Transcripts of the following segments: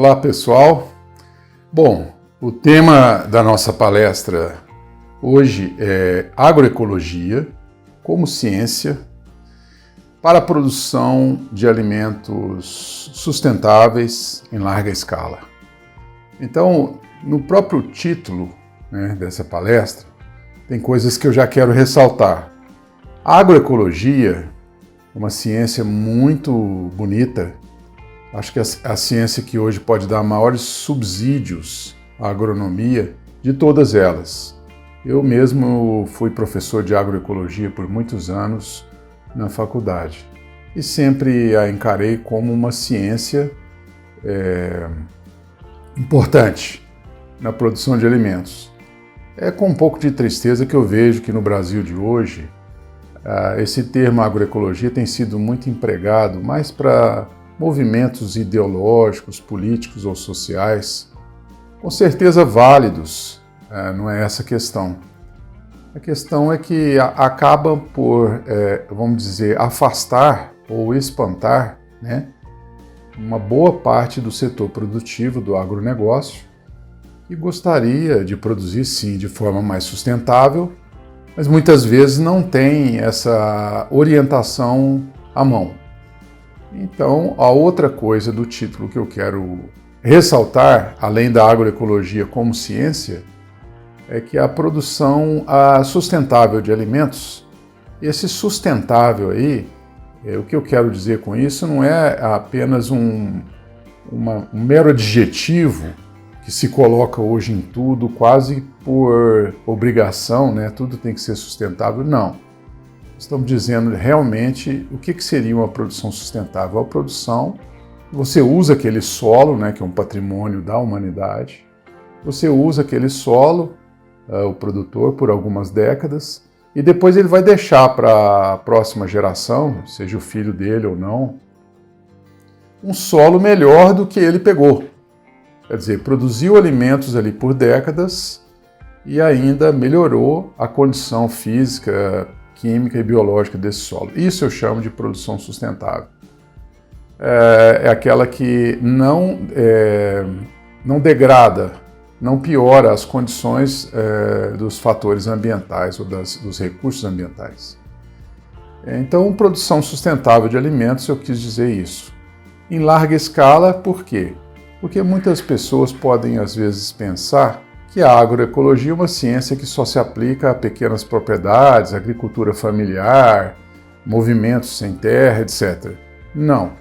Olá, pessoal. Bom, o tema da nossa palestra hoje é agroecologia como ciência para a produção de alimentos sustentáveis em larga escala. Então, no próprio título, dessa palestra, tem coisas que eu já quero ressaltar. A agroecologia é uma ciência muito bonita. Acho que a ciência que hoje pode dar maiores subsídios à agronomia de todas elas. Eu mesmo fui professor de agroecologia por muitos anos na faculdade e sempre a encarei como uma ciência importante na produção de alimentos. É com um pouco de tristeza que eu vejo que no Brasil de hoje esse termo agroecologia tem sido muito empregado mais para movimentos ideológicos, políticos ou sociais, com certeza válidos, não é essa a questão. A questão é que acabam por, vamos dizer, afastar ou espantar, uma boa parte do setor produtivo do agronegócio que gostaria de produzir, sim, de forma mais sustentável, mas muitas vezes não tem essa orientação à mão. Então, a outra coisa do título que eu quero ressaltar, além da agroecologia como ciência, é que a produção sustentável de alimentos, esse sustentável aí, o que eu quero dizer com isso não é apenas um mero adjetivo que se coloca hoje em tudo, quase por obrigação, tudo tem que ser sustentável, não. Estamos dizendo realmente o que seria uma produção sustentável. A produção, você usa aquele solo, que é um patrimônio da humanidade, você usa aquele solo, o produtor, por algumas décadas, e depois ele vai deixar para a próxima geração, seja o filho dele ou não, um solo melhor do que ele pegou. Quer dizer, produziu alimentos ali por décadas e ainda melhorou a condição física, química e biológica desse solo. Isso eu chamo de produção sustentável. É aquela que não degrada, não piora as condições dos fatores ambientais ou dos recursos ambientais. Então, produção sustentável de alimentos, eu quis dizer isso. Em larga escala, por quê? Porque muitas pessoas podem, às vezes, pensar que a agroecologia é uma ciência que só se aplica a pequenas propriedades, agricultura familiar, movimentos sem terra, etc. Não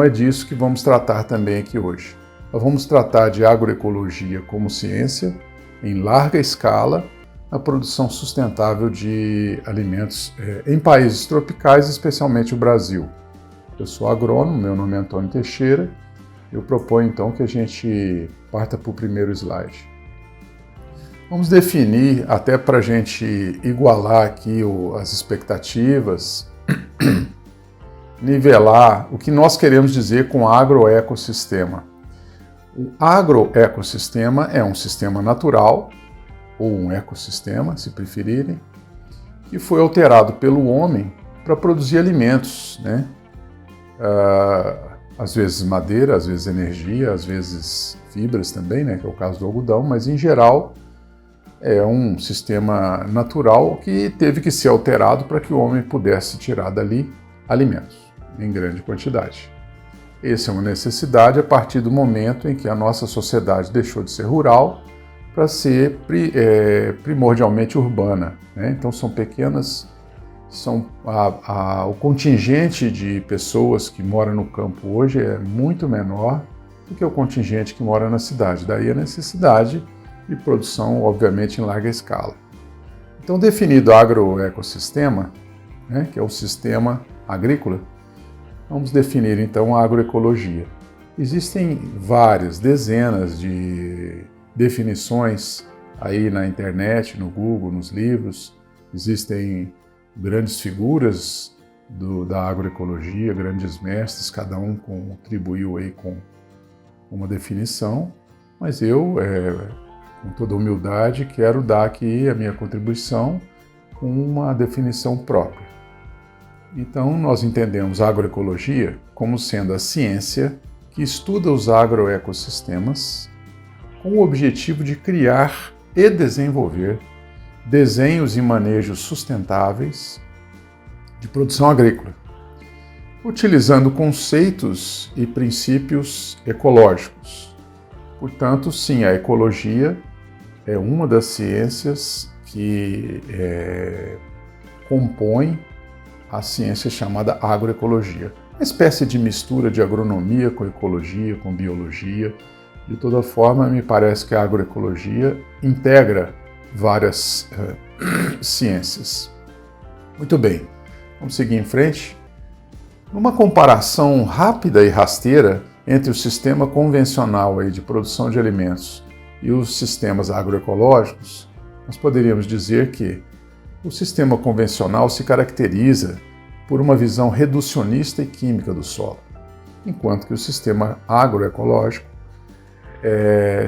é disso que vamos tratar também aqui hoje. Nós vamos tratar de agroecologia como ciência, em larga escala, a produção sustentável de alimentos em países tropicais, especialmente o Brasil. Eu sou agrônomo, meu nome é Antônio Teixeira. Eu proponho então que a gente parta para o primeiro slide. Vamos definir, até para a gente igualar aqui as expectativas, nivelar o que nós queremos dizer com agroecossistema. O agroecossistema é um sistema natural, ou um ecossistema, se preferirem, que foi alterado pelo homem para produzir alimentos, às vezes madeira, às vezes energia, às vezes fibras também, que é o caso do algodão, mas em geral é um sistema natural que teve que ser alterado para que o homem pudesse tirar dali alimentos em grande quantidade. Essa é uma necessidade a partir do momento em que a nossa sociedade deixou de ser rural para ser primordialmente urbana. Então são pequenas, o contingente de pessoas que moram no campo hoje é muito menor do que o contingente que mora na cidade. Daí a necessidade de produção, obviamente, em larga escala. Então, definido agroecossistema, que é o sistema agrícola, vamos definir então a agroecologia. Existem dezenas de definições aí na internet, no Google, nos livros. Existem grandes figuras da agroecologia, grandes mestres, cada um contribuiu aí com uma definição, mas eu, com toda humildade, quero dar aqui a minha contribuição com uma definição própria. Então, nós entendemos a agroecologia como sendo a ciência que estuda os agroecossistemas com o objetivo de criar e desenvolver desenhos e manejos sustentáveis de produção agrícola, utilizando conceitos e princípios ecológicos. Portanto, sim, a ecologia é uma das ciências que compõe a ciência chamada agroecologia. Uma espécie de mistura de agronomia com ecologia, com biologia. De toda forma, me parece que a agroecologia integra várias ciências. Muito bem, vamos seguir em frente. Numa comparação rápida e rasteira entre o sistema convencional de produção de alimentos e os sistemas agroecológicos, nós poderíamos dizer que o sistema convencional se caracteriza por uma visão reducionista e química do solo, enquanto que o sistema agroecológico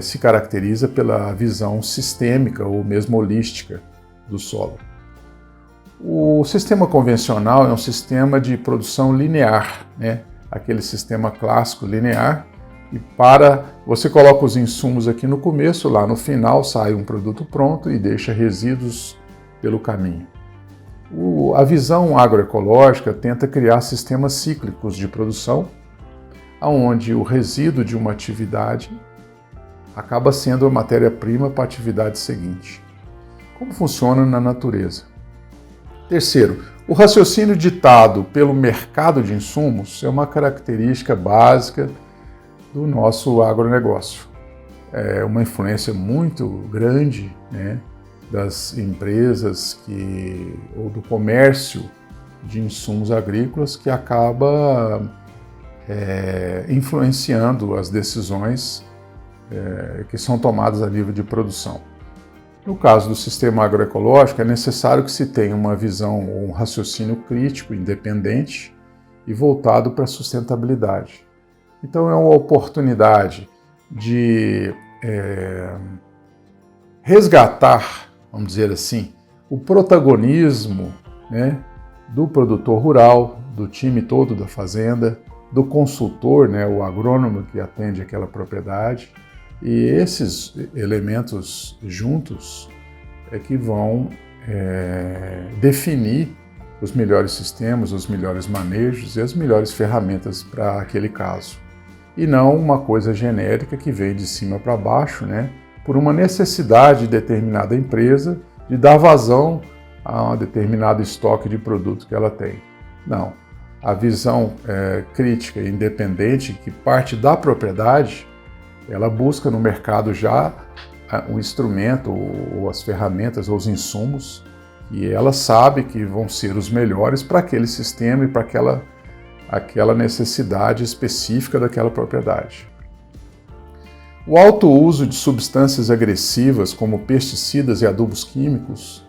se caracteriza pela visão sistêmica ou mesmo holística do solo. O sistema convencional é um sistema de produção linear, né? Aquele sistema clássico linear, e você coloca os insumos aqui no começo, lá no final sai um produto pronto e deixa resíduos pelo caminho. A visão agroecológica tenta criar sistemas cíclicos de produção, onde o resíduo de uma atividade acaba sendo a matéria-prima para a atividade seguinte. Como funciona na natureza? Terceiro, o raciocínio ditado pelo mercado de insumos é uma característica básica do nosso agronegócio. É uma influência muito grande, né, das empresas ou do comércio de insumos agrícolas que acaba influenciando as decisões que são tomadas a nível de produção. No caso do sistema agroecológico, é necessário que se tenha uma visão ou um raciocínio crítico, independente e voltado para a sustentabilidade. Então é uma oportunidade de resgatar, vamos dizer assim, o protagonismo, né, do produtor rural, do time todo da fazenda, do consultor, né, o agrônomo que atende aquela propriedade. E esses elementos juntos é que vão definir os melhores sistemas, os melhores manejos e as melhores ferramentas para aquele caso. E não uma coisa genérica que vem de cima para baixo, né, por uma necessidade de determinada empresa de dar vazão a um determinado estoque de produto que ela tem. Não. A visão crítica e independente que parte da propriedade, ela busca no mercado já o instrumento, ou as ferramentas, ou os insumos, e ela sabe que vão ser os melhores para aquele sistema e para aquela necessidade específica daquela propriedade. O alto uso de substâncias agressivas, como pesticidas e adubos químicos,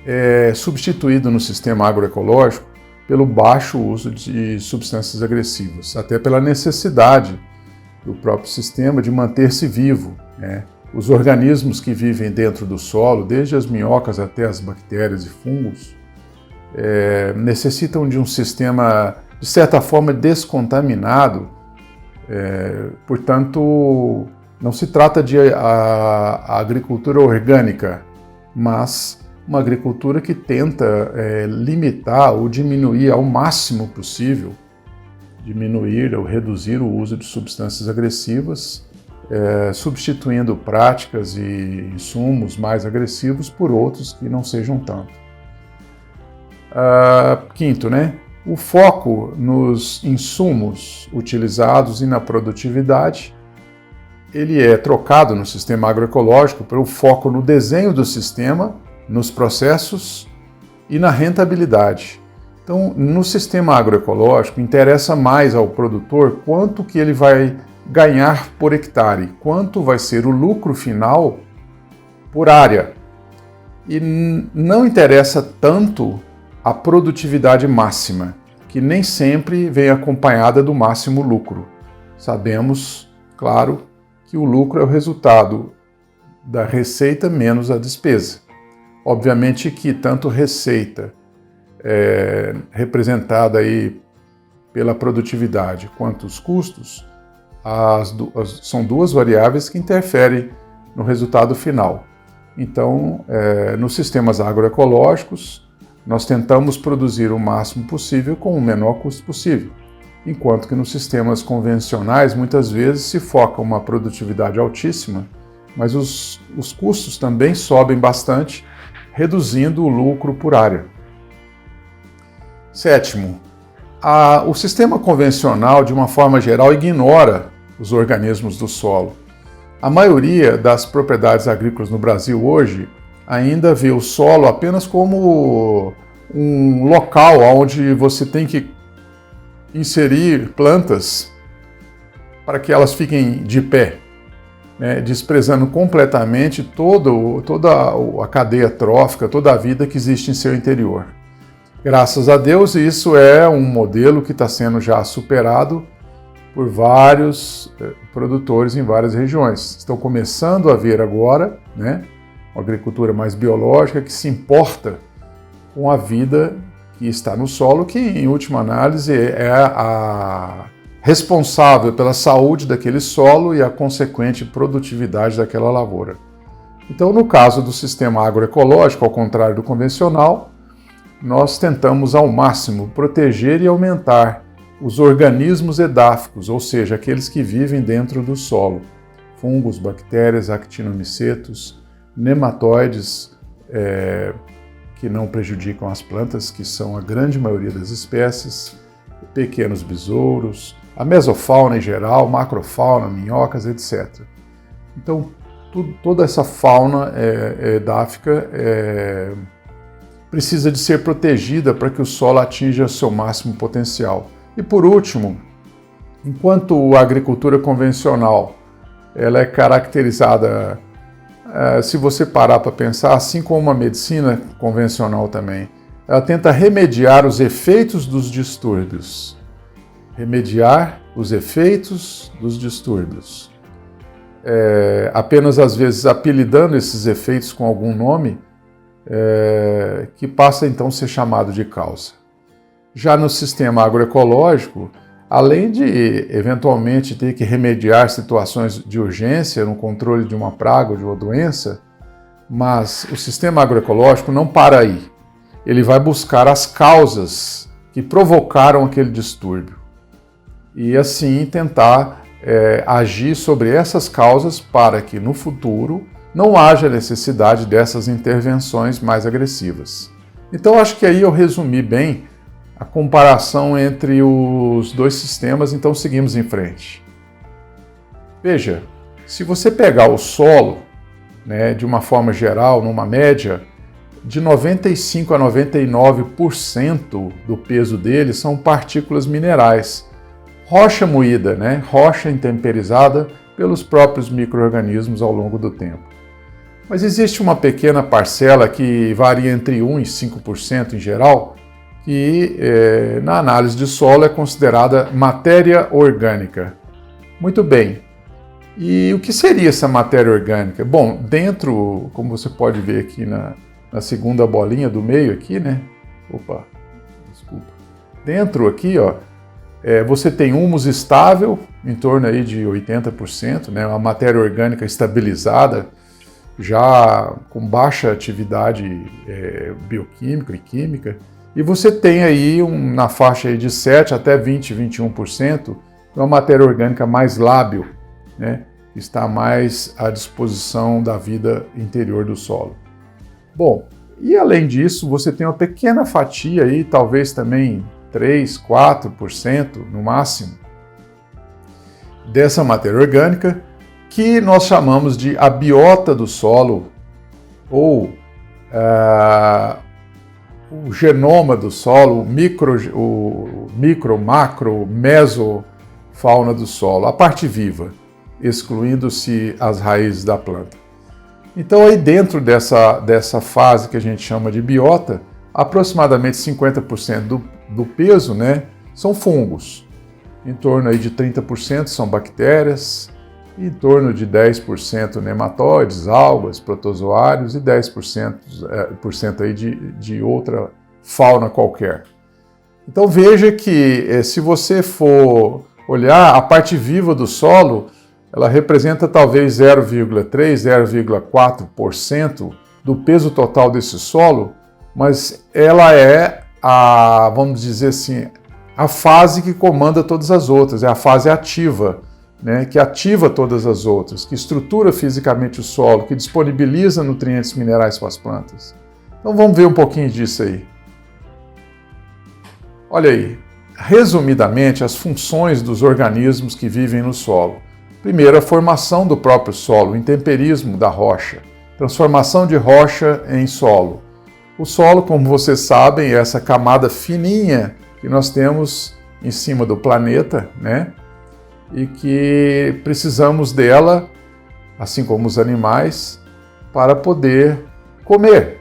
é substituído no sistema agroecológico pelo baixo uso de substâncias agressivas, até pela necessidade do próprio sistema de manter-se vivo, né? Os organismos que vivem dentro do solo, desde as minhocas até as bactérias e fungos, necessitam de um sistema, de certa forma, descontaminado. Portanto, não se trata de a agricultura orgânica, mas uma agricultura que tenta limitar ou diminuir ao máximo possível, diminuir ou reduzir o uso de substâncias agressivas, substituindo práticas e insumos mais agressivos por outros que não sejam tanto. Quinto, né? O foco nos insumos utilizados e na produtividade, ele é trocado no sistema agroecológico pelo foco no desenho do sistema, nos processos e na rentabilidade. Então, no sistema agroecológico, interessa mais ao produtor quanto que ele vai ganhar por hectare, quanto vai ser o lucro final por área. E não interessa tanto a produtividade máxima, que nem sempre vem acompanhada do máximo lucro. Sabemos, claro, que o lucro é o resultado da receita menos a despesa. Obviamente que tanto receita representada aí pela produtividade quanto os custos são duas variáveis que interferem no resultado final. Então, nos sistemas agroecológicos, nós tentamos produzir o máximo possível com o menor custo possível, enquanto que nos sistemas convencionais, muitas vezes, se foca uma produtividade altíssima, mas os custos também sobem bastante, reduzindo o lucro por área. Sétimo, o sistema convencional, de uma forma geral, ignora os organismos do solo. A maioria das propriedades agrícolas no Brasil hoje ainda vê o solo apenas como um local onde você tem que inserir plantas para que elas fiquem de pé, né, desprezando completamente toda a cadeia trófica, toda a vida que existe em seu interior. Graças a Deus, isso é um modelo que está sendo já superado por vários produtores em várias regiões. Estão começando a ver agora, né, uma agricultura mais biológica que se importa com a vida que está no solo, que em última análise é a responsável pela saúde daquele solo e a consequente produtividade daquela lavoura. Então, no caso do sistema agroecológico, ao contrário do convencional, nós tentamos ao máximo proteger e aumentar os organismos edáficos, ou seja, aqueles que vivem dentro do solo, fungos, bactérias, actinomicetos, nematóides, que não prejudicam as plantas, que são a grande maioria das espécies, pequenos besouros, a mesofauna em geral, macrofauna, minhocas, etc. Então, toda essa fauna edáfica precisa de ser protegida para que o solo atinja seu máximo potencial. E por último, enquanto a agricultura convencional ela é caracterizada, se você parar para pensar, assim como uma medicina convencional também, ela tenta remediar os efeitos dos distúrbios. Remediar os efeitos dos distúrbios. Apenas às vezes apelidando esses efeitos com algum nome, que passa então a ser chamado de causa. Já no sistema agroecológico, além de eventualmente ter que remediar situações de urgência no controle de uma praga ou de uma doença, mas o sistema agroecológico não para aí. Ele vai buscar as causas que provocaram aquele distúrbio e assim tentar agir sobre essas causas para que no futuro não haja necessidade dessas intervenções mais agressivas. Então acho que aí eu resumi bem a comparação entre os dois sistemas, então seguimos em frente. Veja, se você pegar o solo, né, de uma forma geral, numa média, de 95% a 99% do peso dele são partículas minerais. Rocha moída, né, rocha intemperizada pelos próprios micro-organismos ao longo do tempo. Mas existe uma pequena parcela que varia entre 1% e 5% em geral, que na análise de solo é considerada matéria orgânica. Muito bem. E o que seria essa matéria orgânica? Bom, dentro, como você pode ver aqui na segunda bolinha do meio aqui, né? Opa, desculpa. Dentro aqui, ó, você tem humus estável, em torno aí de 80%, né? Uma matéria orgânica estabilizada, já com baixa atividade bioquímica e química. E você tem aí na faixa aí de 7 até 20, 21%, uma matéria orgânica mais lábil, né, que está mais à disposição da vida interior do solo. Bom, e além disso, você tem uma pequena fatia aí, talvez também 3, 4% no máximo, dessa matéria orgânica, que nós chamamos de a biota do solo, ou o genoma do solo, o micro, macro, mesofauna do solo, a parte viva, excluindo-se as raízes da planta. Então, aí dentro dessa fase que a gente chama de biota, aproximadamente 50% do peso, né, são fungos. Em torno aí de 30% são bactérias, em torno de 10% nematóides, algas, protozoários e 10% aí de outra fauna qualquer. Então veja que se você for olhar, a parte viva do solo, ela representa talvez 0,3, 0,4% do peso total desse solo, mas ela é vamos dizer assim, a fase que comanda todas as outras, é a fase ativa, né, que ativa todas as outras, que estrutura fisicamente o solo, que disponibiliza nutrientes minerais para as plantas. Então vamos ver um pouquinho disso aí. Olha aí, resumidamente, as funções dos organismos que vivem no solo. Primeiro, a formação do próprio solo, o intemperismo da rocha, transformação de rocha em solo. O solo, como vocês sabem, é essa camada fininha que nós temos em cima do planeta, né? E que precisamos dela, assim como os animais, para poder comer.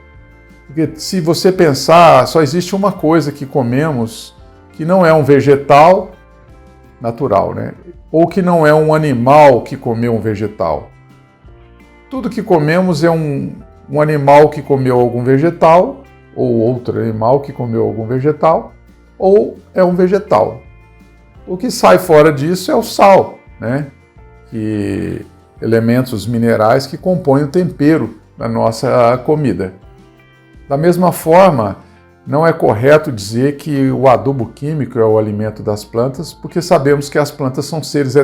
Porque se você pensar, só existe uma coisa que comemos que não é um vegetal natural, né? Ou que não é um animal que comeu um vegetal. Tudo que comemos é um animal que comeu algum vegetal, ou outro animal que comeu algum vegetal, ou é um vegetal. O que sai fora disso é o sal, né? Elementos minerais que compõem o tempero da nossa comida. Da mesma forma, não é correto dizer que o adubo químico é o alimento das plantas, porque sabemos que as plantas são seres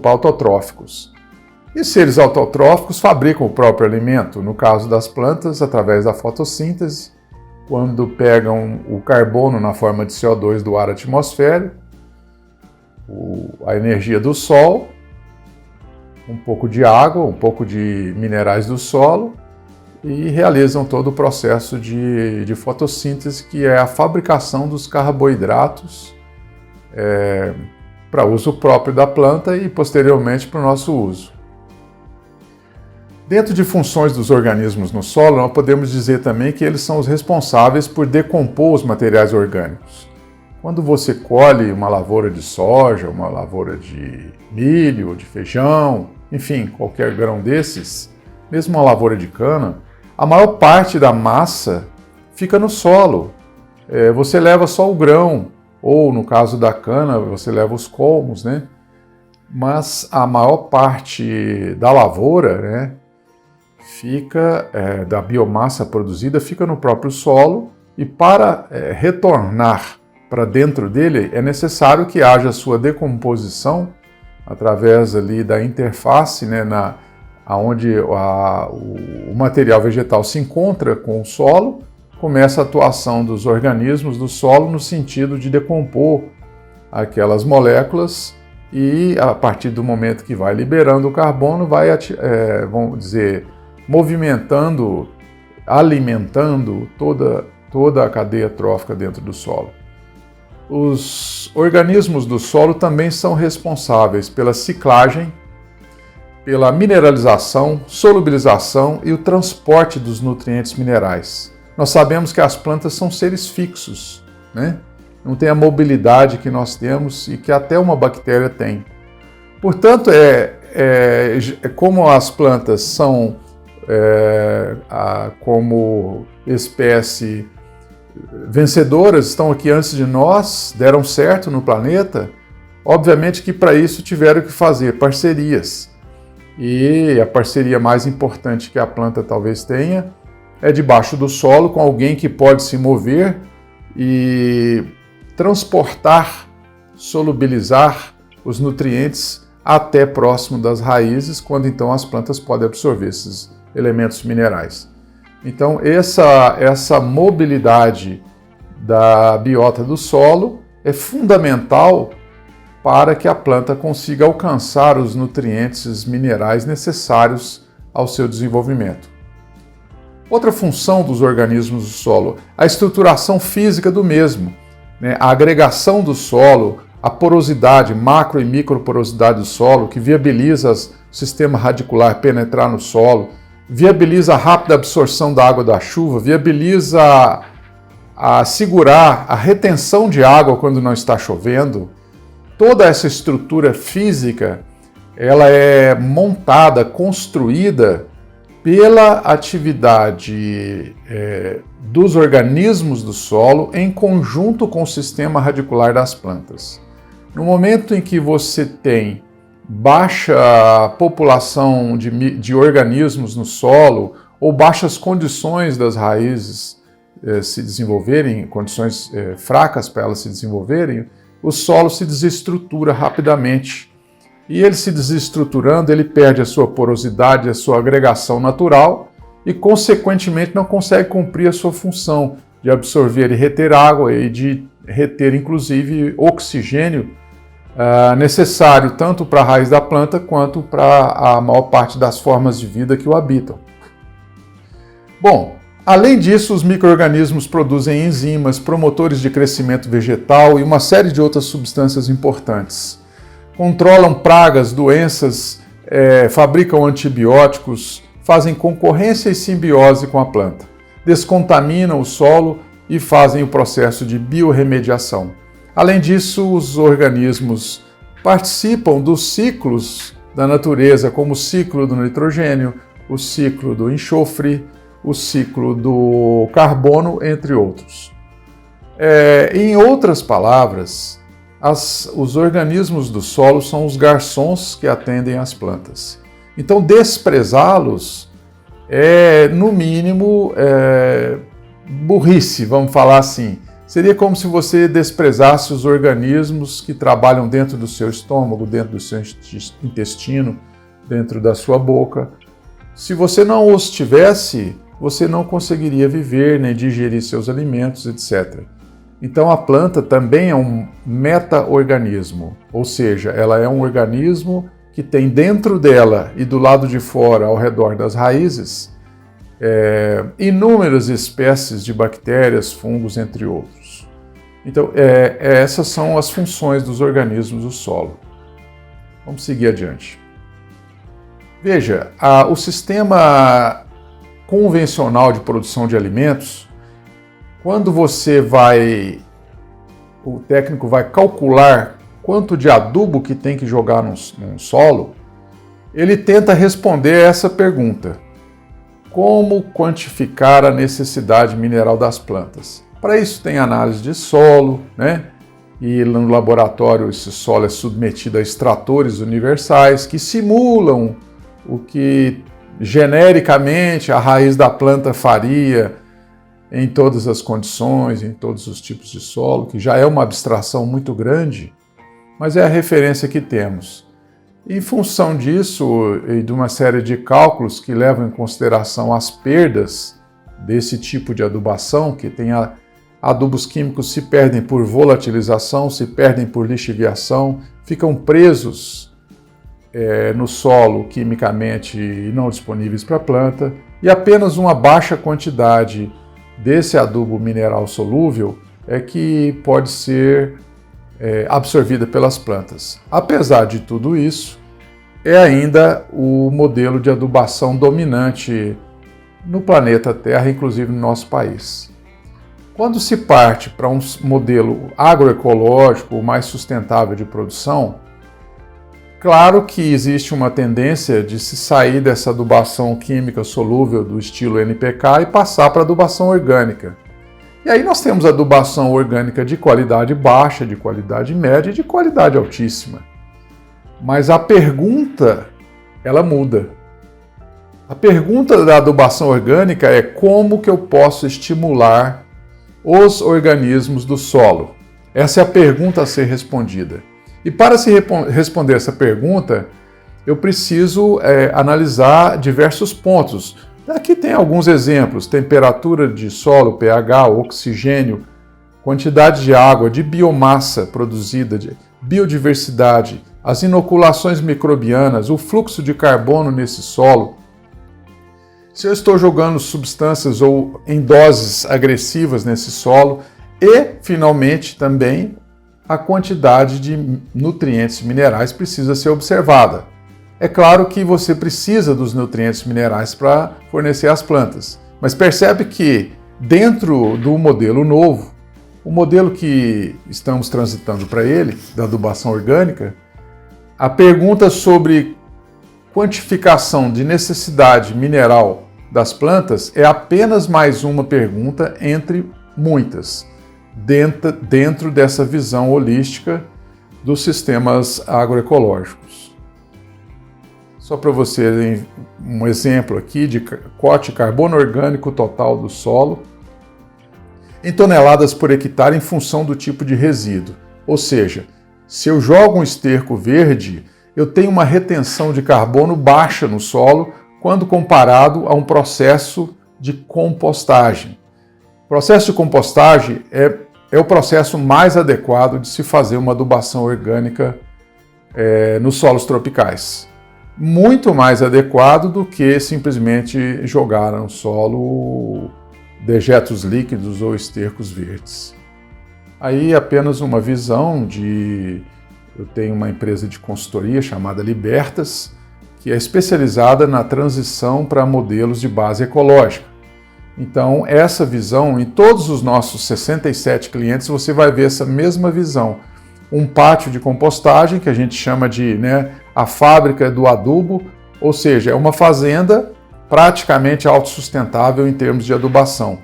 autotróficos. E seres autotróficos fabricam o próprio alimento, no caso das plantas, através da fotossíntese, quando pegam o carbono na forma de CO2 do ar atmosférico, a energia do sol, um pouco de água, um pouco de minerais do solo, e realizam todo o processo de fotossíntese, que é a fabricação dos carboidratos para uso próprio da planta e posteriormente para o nosso uso. Dentro de funções dos organismos no solo, nós podemos dizer também que eles são os responsáveis por decompor os materiais orgânicos. Quando você colhe uma lavoura de soja, uma lavoura de milho, de feijão, enfim, qualquer grão desses, mesmo uma lavoura de cana, a maior parte da massa fica no solo. Você leva só o grão, ou no caso da cana, você leva os colmos, né? Mas a maior parte da lavoura, né, da biomassa produzida, fica no próprio solo, e para retornar para dentro dele é necessário que haja sua decomposição através ali da interface, né, onde o material vegetal se encontra com o solo, começa a atuação dos organismos do solo no sentido de decompor aquelas moléculas e, a partir do momento que vai liberando o carbono, vai, vamos dizer, movimentando, alimentando toda a cadeia trófica dentro do solo. Os organismos do solo também são responsáveis pela ciclagem, pela mineralização, solubilização e o transporte dos nutrientes minerais. Nós sabemos que as plantas são seres fixos, né? Não tem a mobilidade que nós temos e que até uma bactéria tem. Portanto, como as plantas são, como espécie vencedoras, estão aqui antes de nós, deram certo no planeta, obviamente que para isso tiveram que fazer parcerias. E a parceria mais importante que a planta talvez tenha é debaixo do solo, com alguém que pode se mover e transportar, solubilizar os nutrientes até próximo das raízes, quando então as plantas podem absorver esses elementos minerais. Então essa mobilidade da biota do solo é fundamental para que a planta consiga alcançar os nutrientes minerais necessários ao seu desenvolvimento. Outra função dos organismos do solo, a estruturação física do mesmo, né? A agregação do solo, a porosidade, macro e microporosidade do solo, que viabiliza o sistema radicular penetrar no solo, viabiliza a rápida absorção da água da chuva, viabiliza a segurar a retenção de água quando não está chovendo. Toda essa estrutura física, ela é montada, construída pela atividade dos organismos do solo em conjunto com o sistema radicular das plantas. No momento em que você tem baixa população de organismos no solo ou baixas condições das raízes se desenvolverem, condições fracas para elas se desenvolverem, o solo se desestrutura rapidamente. E ele se desestruturando, ele perde a sua porosidade, a sua agregação natural e, consequentemente, não consegue cumprir a sua função de absorver e reter água e de reter, inclusive, oxigênio necessário tanto para a raiz da planta quanto para a maior parte das formas de vida que o habitam. Bom, além disso, os micro-organismos produzem enzimas, promotores de crescimento vegetal e uma série de outras substâncias importantes. Controlam pragas, doenças, fabricam antibióticos, fazem concorrência e simbiose com a planta, descontaminam o solo e fazem o processo de biorremediação. Além disso, os organismos participam dos ciclos da natureza, como o ciclo do nitrogênio, o ciclo do enxofre, o ciclo do carbono, entre outros. Em outras palavras, os organismos do solo são os garçons que atendem às plantas. Então, desprezá-los é, no mínimo, burrice, vamos falar assim. Seria como se você desprezasse os organismos que trabalham dentro do seu estômago, dentro do seu intestino, dentro da sua boca. Se você não os tivesse, você não conseguiria viver, nem digerir seus alimentos, etc. Então a planta também é um meta-organismo, ou seja, ela é um organismo que tem dentro dela e do lado de fora, ao redor das raízes, inúmeras espécies de bactérias, fungos, entre outros. Então, essas são as funções dos organismos do solo. Vamos seguir adiante. Veja, o sistema convencional de produção de alimentos, quando o técnico vai calcular quanto de adubo que tem que jogar num solo, ele tenta responder essa pergunta: como quantificar a necessidade mineral das plantas? Para isso tem análise de solo, né? E no laboratório esse solo é submetido a extratores universais que simulam o que genericamente a raiz da planta faria em todas as condições, em todos os tipos de solo, que já é uma abstração muito grande, mas é a referência que temos. Em função disso e de uma série de cálculos que levam em consideração as perdas desse tipo de adubação, que tem adubos químicos se perdem por volatilização, se perdem por lixiviação, ficam presos no solo quimicamente e não disponíveis para a planta, e apenas uma baixa quantidade desse adubo mineral solúvel é que pode ser absorvida pelas plantas. Apesar de tudo isso, é ainda o modelo de adubação dominante no planeta Terra, inclusive no nosso país. Quando se parte para um modelo agroecológico mais sustentável de produção, claro que existe uma tendência de se sair dessa adubação química solúvel do estilo NPK e passar para adubação orgânica. E aí nós temos adubação orgânica de qualidade baixa, de qualidade média e de qualidade altíssima. Mas a pergunta, ela muda. A pergunta da adubação orgânica é como que eu posso estimular os organismos do solo? Essa é a pergunta a ser respondida. E para se responder essa pergunta, eu preciso analisar diversos pontos. Aqui tem alguns exemplos: temperatura de solo, pH, oxigênio, quantidade de água, de biomassa produzida, de biodiversidade, as inoculações microbianas, o fluxo de carbono nesse solo, se eu estou jogando substâncias ou em doses agressivas nesse solo e, finalmente, também a quantidade de nutrientes minerais precisa ser observada. É claro que você precisa dos nutrientes minerais para fornecer às plantas, mas percebe que dentro do modelo novo, o modelo que estamos transitando para ele, da adubação orgânica, a pergunta sobre quantificação de necessidade mineral das plantas é apenas mais uma pergunta entre muitas, dentro dessa visão holística dos sistemas agroecológicos. Só para vocês um exemplo aqui de cote carbono orgânico total do solo em toneladas por hectare em função do tipo de resíduo. Ou seja, se eu jogo um esterco verde, eu tenho uma retenção de carbono baixa no solo quando comparado a um processo de compostagem. O processo de compostagem é o processo mais adequado de se fazer uma adubação orgânica nos solos tropicais. Muito mais adequado do que simplesmente jogar no solo dejetos líquidos ou estercos verdes. Aí apenas uma visão eu tenho uma empresa de consultoria chamada Libertas, que é especializada na transição para modelos de base ecológica. Então, essa visão, em todos os nossos 67 clientes, você vai ver essa mesma visão. Um pátio de compostagem, que a gente chama de a fábrica do adubo, ou seja, é uma fazenda praticamente autossustentável em termos de adubação.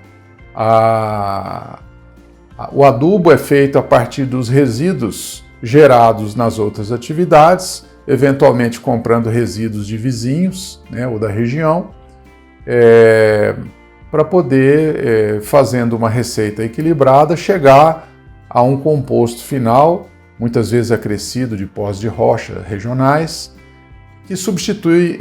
O adubo é feito a partir dos resíduos gerados nas outras atividades, eventualmente comprando resíduos de vizinhos ou da região, para poder, fazendo uma receita equilibrada, chegar a um composto final, muitas vezes acrescido de pós de rocha regionais, que substitui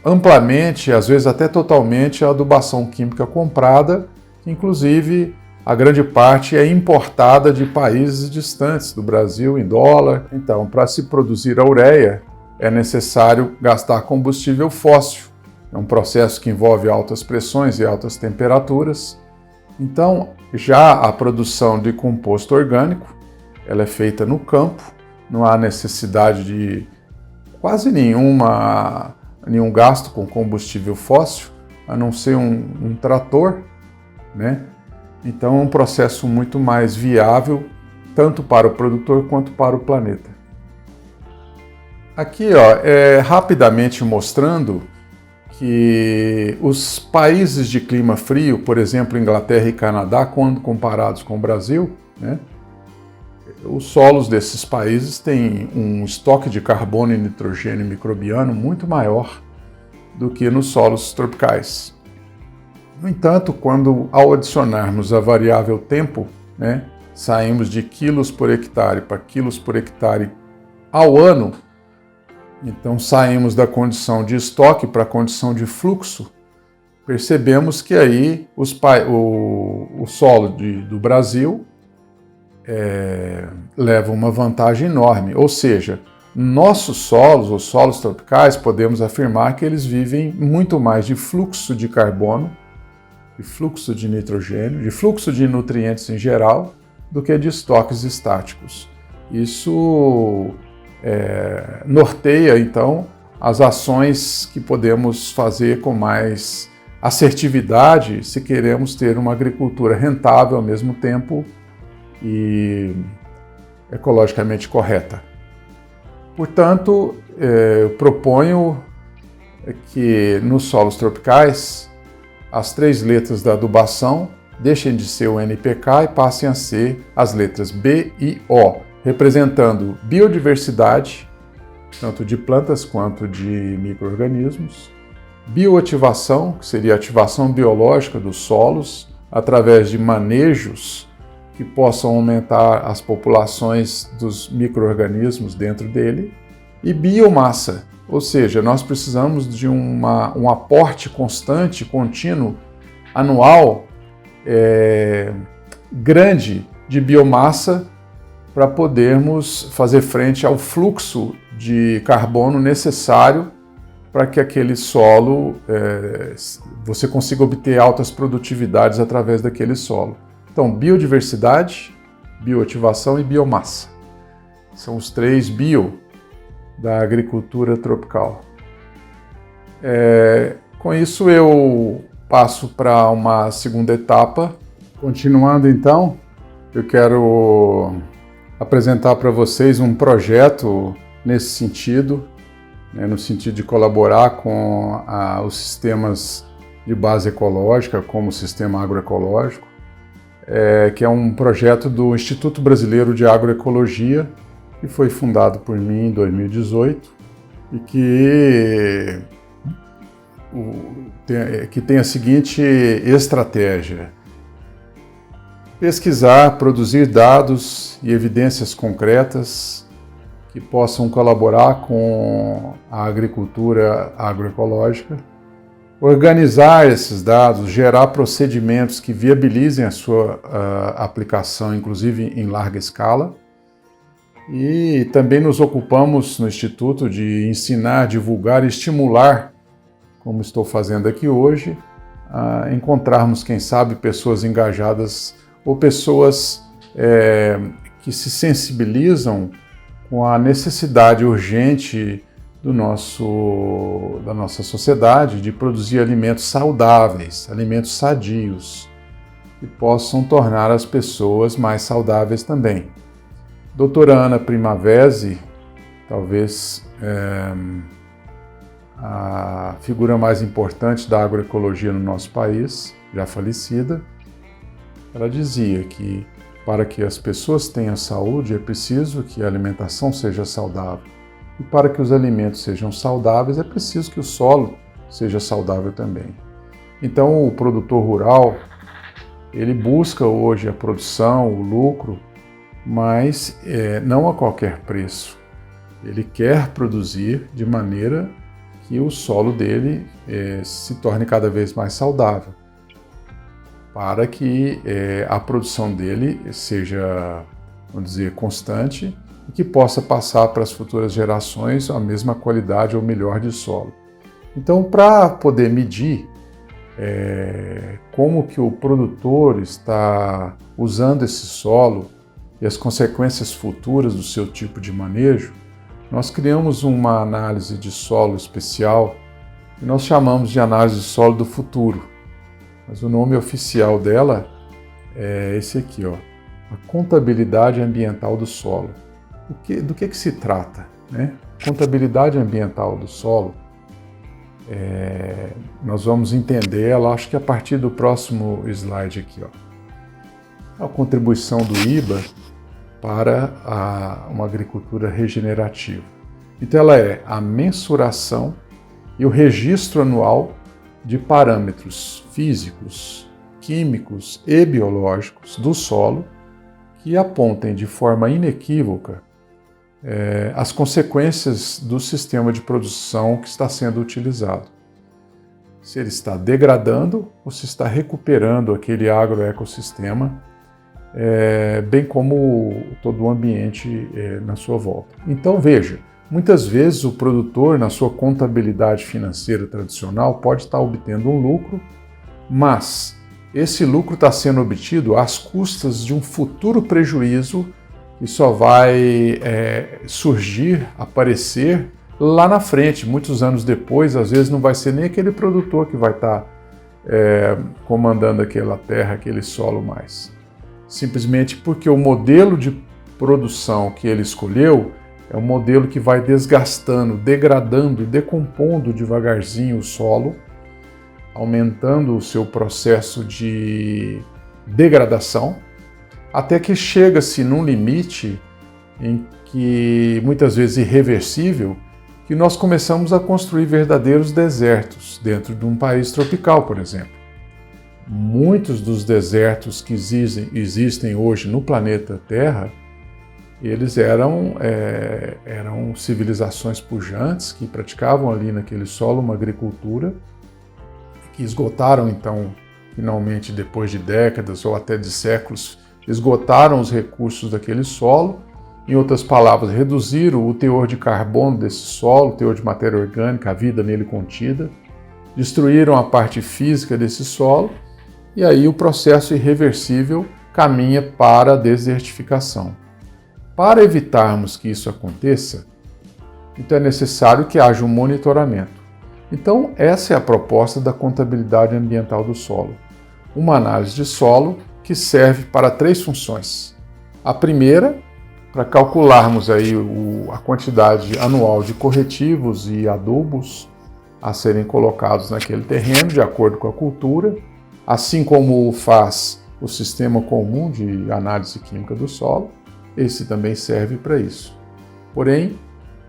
amplamente, às vezes até totalmente, a adubação química comprada, que inclusive a grande parte é importada de países distantes do Brasil em dólar. Então, para se produzir a ureia, é necessário gastar combustível fóssil. É um processo que envolve altas pressões e altas temperaturas. Então, já a produção de composto orgânico, ela é feita no campo, não há necessidade de quase nenhum gasto com combustível fóssil, a não ser um trator, Então é um processo muito mais viável, tanto para o produtor quanto para o planeta. Aqui, rapidamente mostrando que os países de clima frio, por exemplo, Inglaterra e Canadá, quando comparados com o Brasil, os solos desses países têm um estoque de carbono e nitrogênio microbiano muito maior do que nos solos tropicais. No entanto, ao adicionarmos a variável tempo, saímos de quilos por hectare para quilos por hectare ao ano, então saímos da condição de estoque para a condição de fluxo, percebemos que aí o solo do Brasil leva uma vantagem enorme, ou seja, nossos solos, os solos tropicais, podemos afirmar que eles vivem muito mais de fluxo de carbono, de fluxo de nitrogênio, de fluxo de nutrientes em geral, do que de estoques estáticos. Isso norteia, então, as ações que podemos fazer com mais assertividade se queremos ter uma agricultura rentável ao mesmo tempo e ecologicamente correta. Portanto, eu proponho que nos solos tropicais as 3 letras da adubação deixem de ser o NPK e passem a ser as letras B e O, representando biodiversidade, tanto de plantas quanto de micro-organismos, bioativação, que seria a ativação biológica dos solos, através de manejos que possam aumentar as populações dos micro-organismos dentro dele, e biomassa, ou seja, nós precisamos de um aporte constante, contínuo, anual, grande de biomassa para podermos fazer frente ao fluxo de carbono necessário para que aquele solo, você consiga obter altas produtividades através daquele solo. Então, biodiversidade, bioativação e biomassa. São os 3 bio da agricultura tropical. Com isso eu passo para uma segunda etapa. Continuando então, eu quero apresentar para vocês um projeto nesse sentido, no sentido de colaborar com os sistemas de base ecológica, como o sistema agroecológico, que é um projeto do Instituto Brasileiro de Agroecologia, que foi fundado por mim em 2018 e que tem a seguinte estratégia: pesquisar, produzir dados e evidências concretas que possam colaborar com a agricultura agroecológica, organizar esses dados, gerar procedimentos que viabilizem a sua aplicação, inclusive em larga escala. E também nos ocupamos no Instituto de ensinar, divulgar e estimular, como estou fazendo aqui hoje, a encontrarmos, quem sabe, pessoas engajadas ou pessoas que se sensibilizam com a necessidade urgente da nossa sociedade de produzir alimentos saudáveis, alimentos sadios, que possam tornar as pessoas mais saudáveis também. Doutora Ana Primavesi, talvez a figura mais importante da agroecologia no nosso país, já falecida, ela dizia que para que as pessoas tenham saúde é preciso que a alimentação seja saudável. E para que os alimentos sejam saudáveis é preciso que o solo seja saudável também. Então o produtor rural, ele busca hoje a produção, o lucro, mas não a qualquer preço. Ele quer produzir de maneira que o solo dele se torne cada vez mais saudável, para que a produção dele seja, vamos dizer, constante e que possa passar para as futuras gerações a mesma qualidade ou melhor de solo. Então, para poder medir como que o produtor está usando esse solo e as consequências futuras do seu tipo de manejo, nós criamos uma análise de solo especial que nós chamamos de análise de solo do futuro. Mas o nome oficial dela é esse aqui, ó, a contabilidade ambiental do solo. Do que se trata, né? Contabilidade ambiental do solo, nós vamos entender ela, acho que a partir do próximo slide aqui, ó. A contribuição do IBA para uma agricultura regenerativa. Então ela é a mensuração e o registro anual de parâmetros físicos, químicos e biológicos do solo que apontem de forma inequívoca as consequências do sistema de produção que está sendo utilizado. Se ele está degradando ou se está recuperando aquele agroecossistema, bem como todo o ambiente na sua volta. Então veja, muitas vezes o produtor, na sua contabilidade financeira tradicional, pode estar obtendo um lucro, mas esse lucro está sendo obtido às custas de um futuro prejuízo que só vai surgir, aparecer lá na frente, muitos anos depois. Às vezes não vai ser nem aquele produtor que vai estar comandando aquela terra, aquele solo mais. Simplesmente porque o modelo de produção que ele escolheu é um modelo que vai desgastando, degradando, decompondo devagarzinho o solo, aumentando o seu processo de degradação, até que chega-se num limite em que, muitas vezes irreversível, que nós começamos a construir verdadeiros desertos dentro de um país tropical, por exemplo. Muitos dos desertos que existem hoje no planeta Terra, eles eram civilizações pujantes que praticavam ali naquele solo uma agricultura que esgotaram, então, finalmente, depois de décadas ou até de séculos, esgotaram os recursos daquele solo. Em outras palavras, reduziram o teor de carbono desse solo, o teor de matéria orgânica, a vida nele contida, destruíram a parte física desse solo, e aí o processo irreversível caminha para a desertificação. Para evitarmos que isso aconteça, então é necessário que haja um monitoramento. Então, essa é a proposta da contabilidade ambiental do solo. Uma análise de solo que serve para 3 funções. A primeira, para calcularmos aí a quantidade anual de corretivos e adubos a serem colocados naquele terreno, de acordo com a cultura, assim como faz o sistema comum de análise química do solo. Esse também serve para isso. Porém,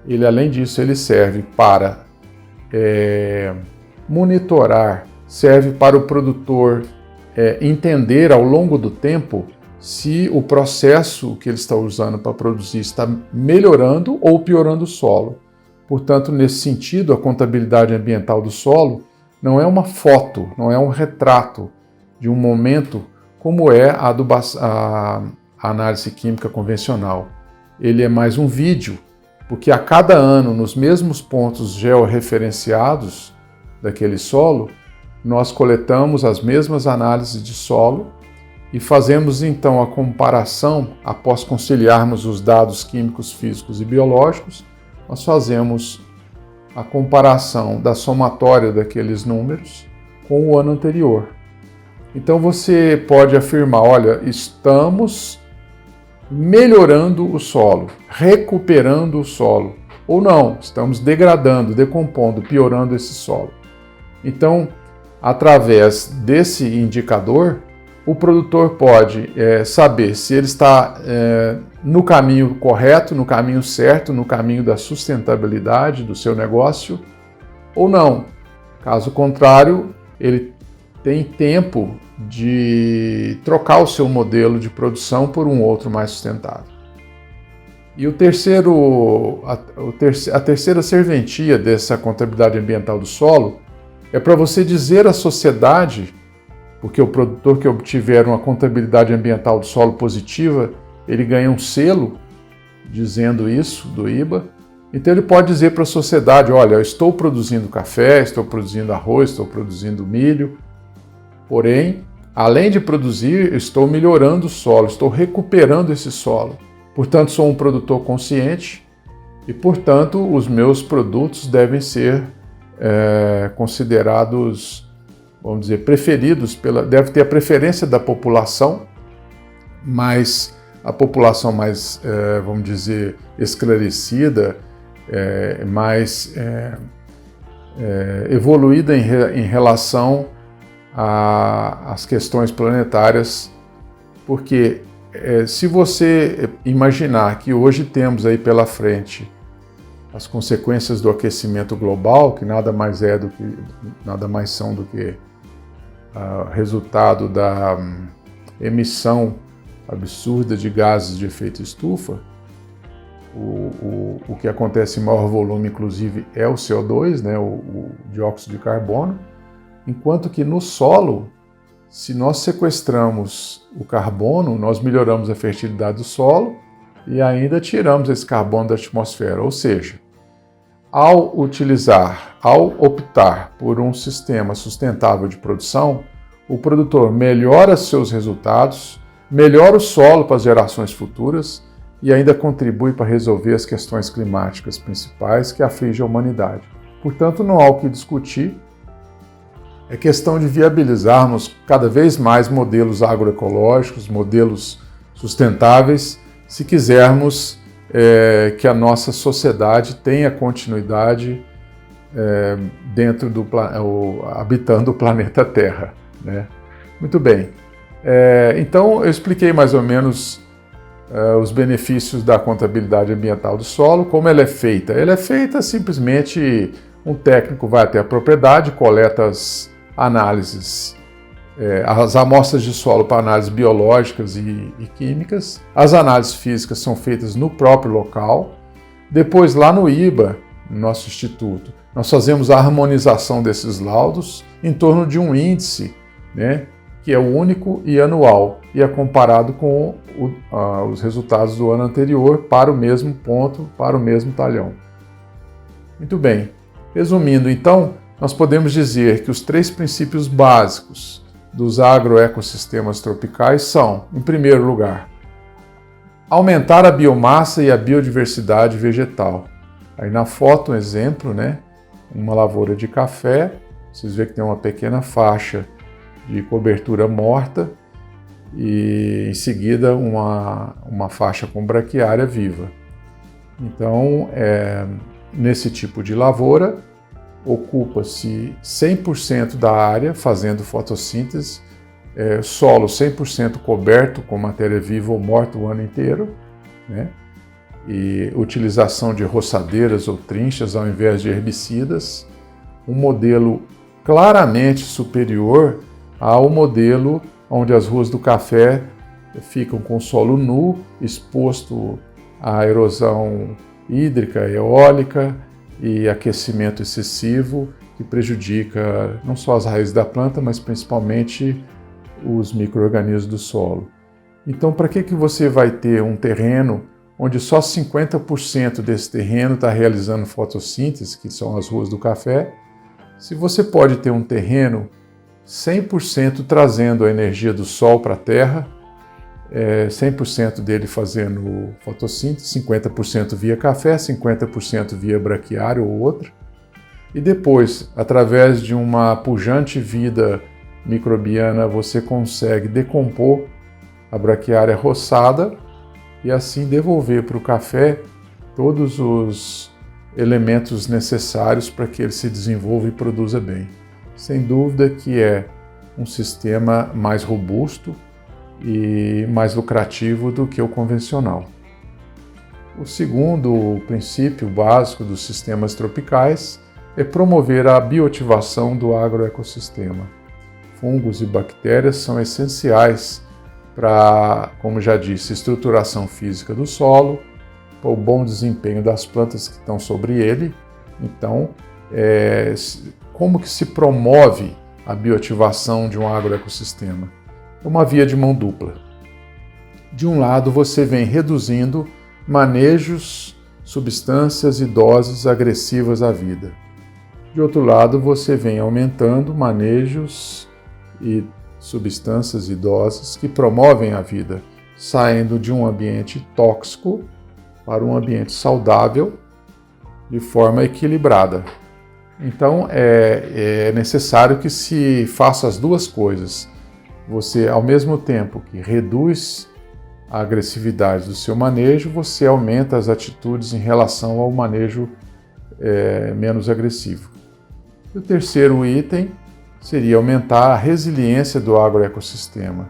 ele, além disso, ele serve para monitorar, serve para o produtor entender ao longo do tempo se o processo que ele está usando para produzir está melhorando ou piorando o solo. Portanto, nesse sentido, a contabilidade ambiental do solo não é uma foto, não é um retrato de um momento como é a análise química convencional. Ele é mais um vídeo, porque a cada ano, nos mesmos pontos georreferenciados daquele solo, nós coletamos as mesmas análises de solo e fazemos então a comparação, após conciliarmos os dados químicos, físicos e biológicos, nós fazemos a comparação da somatória daqueles números com o ano anterior. Então você pode afirmar, olha, estamos melhorando o solo, recuperando o solo, ou não, estamos degradando, decompondo, piorando esse solo. Então, através desse indicador, o produtor pode saber se ele está no caminho correto, no caminho certo, no caminho da sustentabilidade do seu negócio ou não. Caso contrário, ele tem tempo de trocar o seu modelo de produção por um outro mais sustentável. E a terceira serventia dessa contabilidade ambiental do solo é para você dizer à sociedade, porque o produtor que obtiver uma contabilidade ambiental do solo positiva, ele ganha um selo dizendo isso do IBA. Então ele pode dizer para a sociedade, olha, eu estou produzindo café, estou produzindo arroz, estou produzindo milho, porém, além de produzir, estou melhorando o solo, estou recuperando esse solo. Portanto, sou um produtor consciente e, portanto, os meus produtos devem ser considerados, vamos dizer, preferidos, deve ter a preferência da população, mas a população mais, vamos dizer, esclarecida, mais evoluída em relação às questões planetárias, porque se você imaginar que hoje temos aí pela frente as consequências do aquecimento global, que nada mais são do que resultado da emissão absurda de gases de efeito estufa, o que acontece em maior volume, inclusive, é o CO2, né, o dióxido de carbono, enquanto que no solo, se nós sequestramos o carbono, nós melhoramos a fertilidade do solo e ainda tiramos esse carbono da atmosfera. Ou seja, ao optar por um sistema sustentável de produção, o produtor melhora seus resultados, melhora o solo para as gerações futuras e ainda contribui para resolver as questões climáticas principais que afligem a humanidade. Portanto, não há o que discutir. É questão de viabilizarmos cada vez mais modelos agroecológicos, modelos sustentáveis, se quisermos que a nossa sociedade tenha continuidade habitando o planeta Terra, né? Muito bem. Então, eu expliquei mais ou menos os benefícios da contabilidade ambiental do solo, como ela é feita. Ela é feita simplesmente, um técnico vai até a propriedade, coleta as análises, as amostras de solo para análises biológicas e químicas. As análises físicas são feitas no próprio local. Depois, lá no IBA, no nosso instituto, nós fazemos a harmonização desses laudos em torno de um índice, né, que é único e anual, e é comparado com os resultados do ano anterior para o mesmo ponto, para o mesmo talhão. Muito bem. Resumindo, então, nós podemos dizer que os 3 princípios básicos dos agroecossistemas tropicais são, em primeiro lugar, aumentar a biomassa e a biodiversidade vegetal. Aí na foto, um exemplo, né? Uma lavoura de café, vocês veem que tem uma pequena faixa de cobertura morta e em seguida uma faixa com braquiária viva. Então, nesse tipo de lavoura, ocupa-se 100% da área fazendo fotossíntese, solo 100% coberto com matéria viva ou morta o ano inteiro, né? e utilização de roçadeiras ou trinchas ao invés de herbicidas, um modelo claramente superior ao modelo onde as ruas do café ficam com o solo nu, exposto à erosão hídrica, eólica e aquecimento excessivo, que prejudica não só as raízes da planta, mas principalmente os micro-organismos do solo. Então, para que você vai ter um terreno onde só 50% desse terreno está realizando fotossíntese, que são as ruas do café, se você pode ter um terreno 100% trazendo a energia do sol para a terra, 100% dele fazendo fotossíntese, 50% via café, 50% via braquiária ou outra, e depois, através de uma pujante vida microbiana, você consegue decompor a braquiária roçada e assim devolver para o café todos os elementos necessários para que ele se desenvolva e produza bem. Sem dúvida que é um sistema mais robusto e mais lucrativo do que o convencional. O segundo princípio básico dos sistemas tropicais é promover a bioativação do agroecossistema. Fungos e bactérias são essenciais para, como já disse, estruturação física do solo, para o bom desempenho das plantas que estão sobre ele. Então, como que se promove a bioativação de um agroecossistema? É uma via de mão dupla. De um lado, você vem reduzindo manejos, substâncias e doses agressivas à vida. De outro lado, você vem aumentando manejos e substâncias e doses que promovem a vida, saindo de um ambiente tóxico para um ambiente saudável de forma equilibrada. Então, é necessário que se faça as duas coisas. Você, ao mesmo tempo que reduz a agressividade do seu manejo, você aumenta as atitudes em relação ao manejo menos agressivo. E o terceiro item seria aumentar a resiliência do agroecossistema,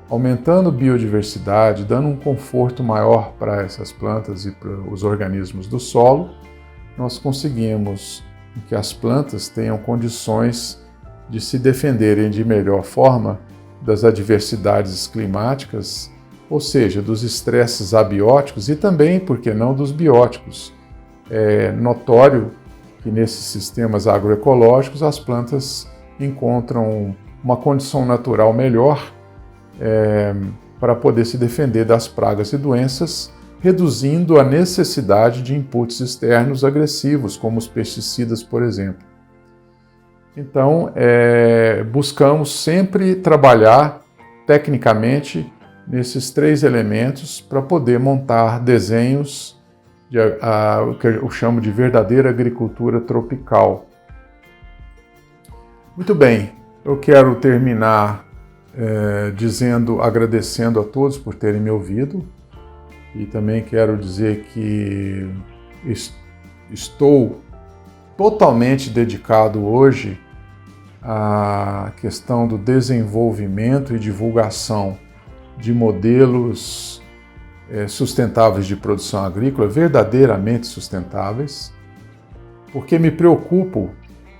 aumentando biodiversidade, dando um conforto maior para essas plantas e para os organismos do solo. Nós conseguimos que as plantas tenham condições de se defenderem de melhor forma das adversidades climáticas, ou seja, dos estresses abióticos e também, por que não, dos bióticos. É notório que nesses sistemas agroecológicos as plantas encontram uma condição natural melhor para poder se defender das pragas e doenças, reduzindo a necessidade de inputs externos agressivos, como os pesticidas, por exemplo. Então, buscamos sempre trabalhar tecnicamente nesses três elementos para poder montar desenhos o que eu chamo de verdadeira agricultura tropical. Muito bem, eu quero terminar agradecendo a todos por terem me ouvido e também quero dizer que estou totalmente dedicado hoje à questão do desenvolvimento e divulgação de modelos sustentáveis de produção agrícola, verdadeiramente sustentáveis, porque me preocupo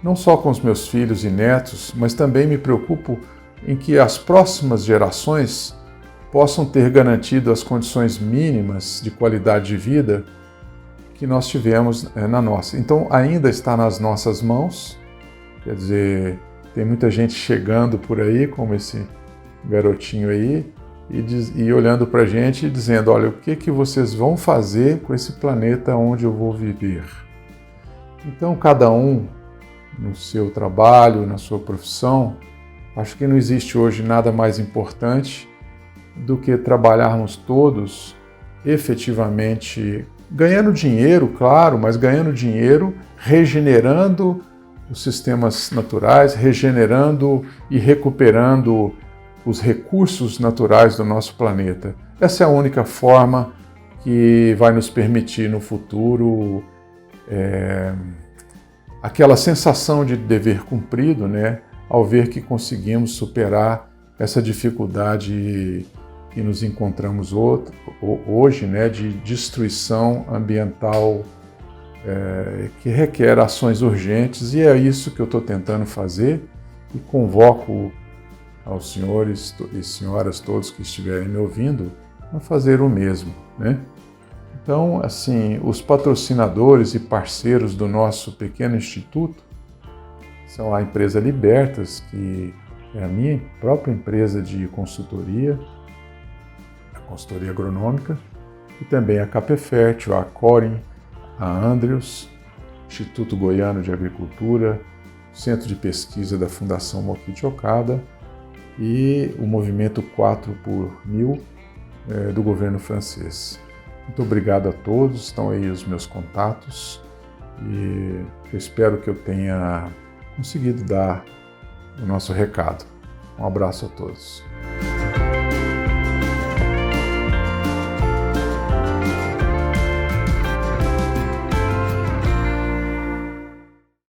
não só com os meus filhos e netos, mas também me preocupo em que as próximas gerações possam ter garantido as condições mínimas de qualidade de vida que nós tivemos na nossa. Então, ainda está nas nossas mãos, quer dizer, tem muita gente chegando por aí, como esse garotinho aí, e olhando para a gente e dizendo, olha, o que vocês vão fazer com esse planeta onde eu vou viver? Então, cada um no seu trabalho, na sua profissão, acho que não existe hoje nada mais importante do que trabalharmos todos efetivamente ganhando dinheiro, claro, mas ganhando dinheiro, regenerando os sistemas naturais, regenerando e recuperando os recursos naturais do nosso planeta. Essa é a única forma que vai nos permitir no futuro aquela sensação de dever cumprido, né, ao ver que conseguimos superar essa dificuldade que nos encontramos hoje, né, de destruição ambiental que requer ações urgentes, e é isso que eu estou tentando fazer e convoco aos senhores e senhoras todos que estiverem me ouvindo a fazer o mesmo, né? Então, assim, os patrocinadores e parceiros do nosso pequeno instituto são a empresa Libertas, que é a minha própria empresa de consultoria, a consultoria agronômica, e também a Capefértil, a Corin, a Andrews, Instituto Goiano de Agricultura, Centro de Pesquisa da Fundação Mokichi Okada e o Movimento 4 por 1000 do governo francês. Muito obrigado a todos, estão aí os meus contatos e eu espero que eu tenha conseguido dar o nosso recado. Um abraço a todos.